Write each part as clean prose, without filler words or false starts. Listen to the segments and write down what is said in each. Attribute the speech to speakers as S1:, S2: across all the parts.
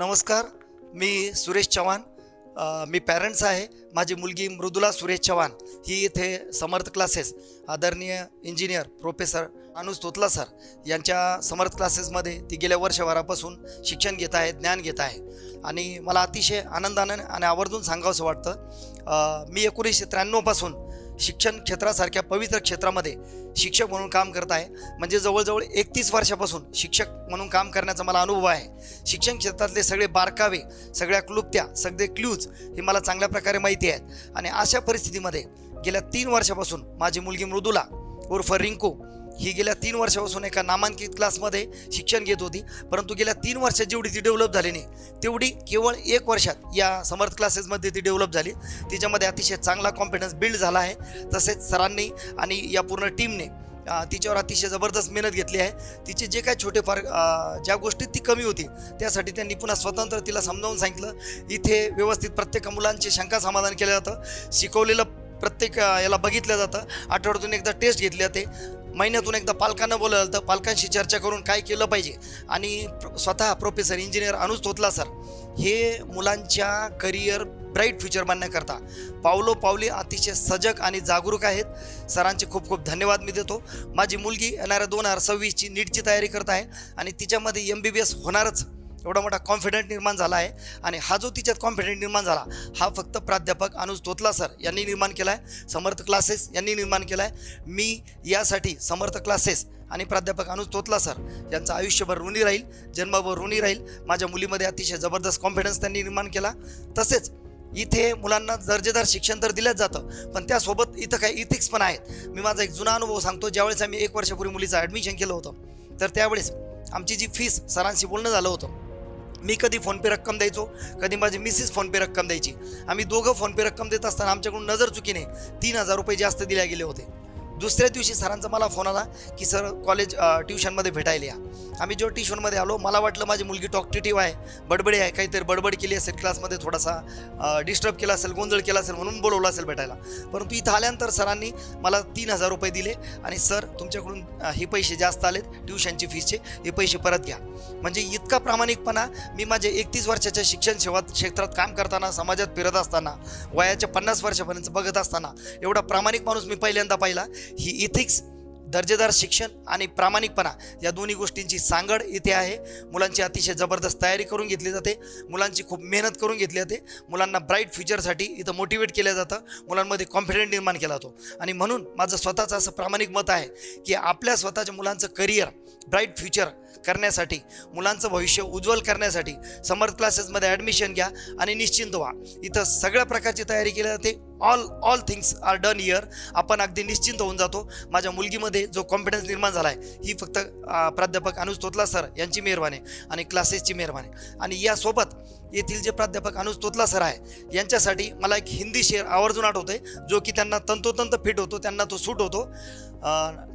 S1: नमस्कार, मी सुरेश चव्हाण. मी पॅरेंट्स आहे. माझी मुलगी मृदुला सुरेश चव्हाण ही इथे समर्थ क्लासेस आदरणीय इंजिनियर प्रोफेसर अनुज तोतला सर यांच्या समर्थ क्लासेसमध्ये ती गेल्या वर्षभरापासून शिक्षण घेत आहे, ज्ञान घेत आहे. आणि मला अतिशय आनंदानं आणि आवर्जून सांगावंसं वाटतं, मी 1993 पासून शिक्षण क्षेत्रासारख्या पवित्र क्षेत्रामध्ये शिक्षक म्हणून काम करत आहे. म्हणजे जवळजवळ 31 वर्षापासून शिक्षक म्हणून काम करण्याचा मला अनुभव आहे. शिक्षण क्षेत्रातले सगळे बारकावे, सगळ्या क्लुप्त्या, सगळे क्ल्यूज हे मला चांगल्या प्रकारे माहिती आहेत. आणि अशा परिस्थितीमध्ये गेल्या 3 वर्षापासून माझी मुलगी मृदुला उर्फ रिंकू ही गेल्या 3 वर्षापासून एका नामांकित क्लासमध्ये शिक्षण घेत होती. परंतु गेल्या 3 वर्षात जेवढी ती डेव्हलप झाली नाही तेवढी केवळ 1 वर्षात या समर्थ क्लासेसमध्ये ती डेव्हलप झाली. तिच्यामध्ये अतिशय चांगला कॉन्फिडन्स बिल्ड झाला आहे. तसेच सरांनी आणि या पूर्ण टीमने तिच्यावर अतिशय जबरदस्त मेहनत घेतली आहे. तिचे जे काही छोटेफार ज्या गोष्टीत ती कमी होती त्यासाठी त्यांनी पुन्हा स्वतंत्र तिला समजावून सांगितलं. इथे व्यवस्थित प्रत्येक मुलांची शंका समाधान केलं जातं. शिकवलेलं प्रत्येक याला बघितलं जातं. आठवड्यातून एकदा टेस्ट घेतले जाते. महिन्यातून एकदा पालकांना बोलावलं जातं. पालकांशी चर्चा करून काय केलं पाहिजे. आणि स्वतः प्रोफेसर इंजिनियर अनुज तोतला सर हे मुलांच्या करिअर ब्राईट फ्युचर बनण्याकरता पावलोपावली अतिशय सजग आणि जागरूक आहेत. सरांचे खूप खूप धन्यवाद मी देतो. माझी मुलगी येणाऱ्या 2026ची नीटची तयारी करत आहे आणि तिच्यामध्ये MBBS होणारच एवढा मोठा कॉन्फिडंट निर्माण झाला आहे. आणि हा जो तिच्यात कॉन्फिडंट निर्माण झाला हा फक्त प्राध्यापक अनुज तोतला सर यांनी निर्माण केला आहे. समर्थ क्लासेस यांनी निर्माण केला आहे. मी यासाठी समर्थ क्लासेस आणि प्राध्यापक अनुज तोतला सर यांचं आयुष्यभर ऋणी राहील, जन्मभर ऋणी राहील. माझ्या मुलीमध्ये अतिशय जबरदस्त कॉन्फिडन्स त्यांनी निर्माण केला. तसेच इथे मुलांना दर्जेदार शिक्षण तर दिलंच जातं, पण त्यासोबत इथं काही इथिक्स पण आहेत. मी माझा एक जुना अनुभव सांगतो. ज्यावेळेस आम्ही 1 वर्षापूर्वी मुलीचं ॲडमिशन केलं होतं तर त्यावेळेस आमची जी फीस सरांशी बोलणं झालं होतं. मी कधी फोनपे रक्कम द्यायचो, कधी माझी मिसेस फोनपे रक्कम द्यायची. आम्ही दोघं फोनपे रक्कम देत असताना आमच्याकडून नजर चुकीने 3000 रुपये जास्त दिले गेले होते. दुसऱ्या दिवशी सरांचा मला फोन आला की सर कॉलेज ट्युशनमध्ये भेटायला या. आम्ही जेव्हा ट्युशनमध्ये आलो मला वाटलं माझी मुलगी टॉकटेटिव्ह आहे, बडबडी आहे, काहीतरी बडबड केली असेल, क्लासमध्ये थोडासा डिस्टर्ब केला असेल, गोंधळ केला असेल म्हणून बोलवलं असेल भेटायला. परंतु इथं आल्यानंतर सरांनी मला 3000 रुपये दिले आणि सर तुमच्याकडून हे पैसे जास्त आलेत ट्युशनची फीसचे, हे पैसे परत घ्या. म्हणजे इतका प्रामाणिकपणा मी माझ्या 31 वर्षाच्या शिक्षण सेवा क्षेत्रात काम करताना, समाजात फिरत असताना, वयाच्या 50 वर्षापर्यंत बघत असताना एवढा प्रामाणिक माणूस मी पहिल्यांदा पाहिला. ही इथिक्स, दर्जेदार शिक्षण आणि प्रामाणिकपणा या दोन्ही गोष्टींची सांगड इथे आहे. मुलांची अतिशय जबरदस्त तयारी करून घेतली जाते. मुलांची खूप मेहनत करून घेतली जाते. मुलांना ब्राईट फ्युचरसाठी इथं मोटिवेट केलं जातं. मुलांमध्ये कॉन्फिडंट निर्माण केला जातो. आणि म्हणून माझं स्वतःचं असं प्रामाणिक मत आहे की आपल्या स्वतःच्या मुलांचं करिअर ब्राईट फ्युचर करण्यासाठी, मुलांचं भविष्य उज्ज्वल करण्यासाठी समर्थ क्लासेसमध्ये ॲडमिशन घ्या आणि निश्चिंत व्हा. इथं सगळ्या प्रकारची तयारी केली जाते. All things are done here. आपण अगदी निश्चिंत होऊन जातो. माझ्या मुलगीमध्ये जो कॉन्फिडन्स निर्माण झाला आहे ही फक्त प्राध्यापक अनुज तोतला सर यांची मेहरबानी आणि क्लासेसची मेहरबानी. आणि यासोबत येथील जे प्राध्यापक अनुज तोतला सर आहे यांच्यासाठी मला एक हिंदी शेर आवर्जून आठवतोय जो की त्यांना तंतोतंत फिट होतो, त्यांना तो सूट होतो.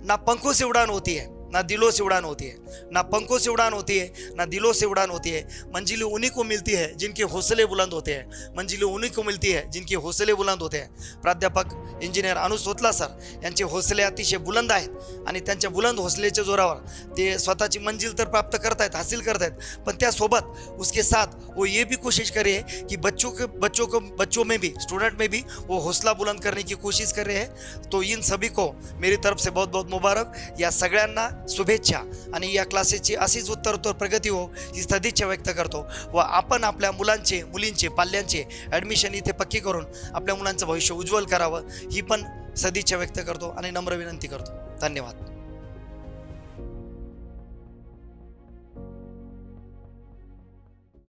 S1: ना पंखों से उड़ान होती है ना दिलों से उड़ान होती है, ना पंखों से उड़ान होती है ना दिलों से उड़ान होती है. मंजिलें उन्हीं को मिलती है जिनके हौसले बुलंद होते हैं. मंजिलें उन्हीं को मिलती है जिनके हौसले बुलंद होते हैं. प्राध्यापक इंजिनियर अनुज तोतला सर यांचे हौसले अतिशय बुलंद आहेत आणि त्यांच्या बुलंद हौसलेच्या जोरावर ते स्वतःची मंजिल तर प्राप्त करतायत, हासिल करतायत, पण त्यासोबत उसके साथ वो ये भी कोशिश करे कि बच्चों में भी, स्टूडेंट में भी वो हौसला बुलंद करने की कोशिश कर रहे हैं. तो इन सभी को मेरी तरफ से बहुत बहुत मुबारक. या सगळ्यांना शुभेच्छा आणि या क्लासेसची अशीच उत्तरोत्तर प्रगती हो ही सदिच्छा व्यक्त करतो. व आपण आपल्या मुलांचे, मुलींचे, पाल्यांचे ॲडमिशन इथे पक्की करून आपल्या मुलांचं भविष्य उज्ज्वल करावं ही पण सदिच्छा व्यक्त करतो आणि नम्र विनंती करतो. धन्यवाद.